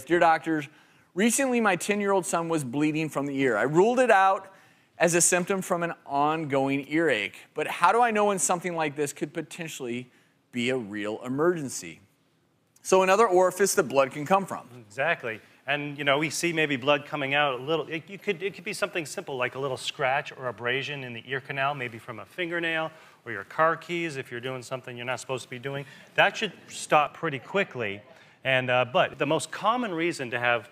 "Dear doctors, recently my 10-year-old son was bleeding from the ear. I ruled it out as a symptom from an ongoing earache. But how do I know when something like this could potentially be a real emergency?" So another orifice that blood can come from. Exactly. And, you know, we see maybe blood coming out a little. It could be something simple like a little scratch or abrasion in the ear canal, maybe from a fingernail or your car keys if you're doing something you're not supposed to be doing. That should stop pretty quickly. And, but the most common reason to have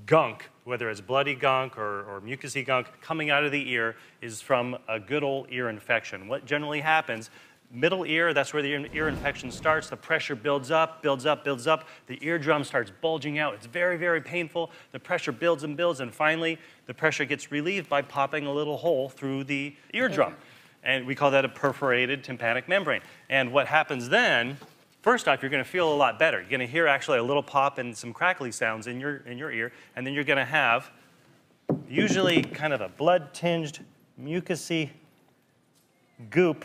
gunk, whether it's bloody gunk or mucousy gunk, coming out of the ear is from a good old ear infection. What generally happens, middle ear, that's where the ear infection starts. The pressure builds up, builds up, builds up. The eardrum starts bulging out. It's very, very painful. The pressure builds and builds, and finally, the pressure gets relieved by popping a little hole through the eardrum. And we call that a perforated tympanic membrane. And what happens then, first off, you're going to feel a lot better. You're going to hear actually a little pop and some crackly sounds in your ear, and then you're going to have usually kind of a blood-tinged, mucousy goop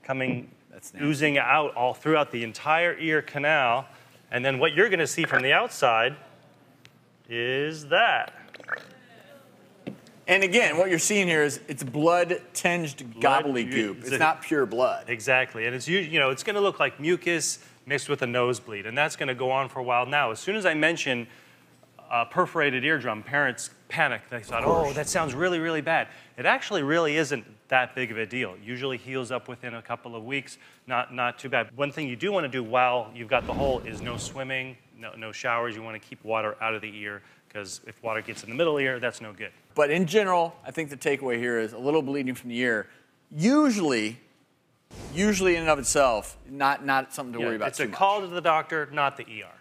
coming, oozing out all throughout the entire ear canal. And then what you're going to see from the outside is that. And again, what you're seeing here is it's blood-tinged gobbledygook. It's not pure blood. Exactly. And it's, you know, it's going to look like mucus mixed with a nosebleed. And that's going to go on for a while. Now, as soon as I mention perforated eardrum, parents panicked. They thought, oh, that sounds really, really bad. It actually really isn't that big of a deal. It usually heals up within a couple of weeks. Not too bad. One thing you do want to do while you've got the hole is no swimming, no showers. You want to keep water out of the ear, because if water gets in the middle ear, that's no good. But in general, I think the takeaway here is a little bleeding from the ear, usually in and of itself, not something to worry about too much. It's a call to the doctor, not the ER.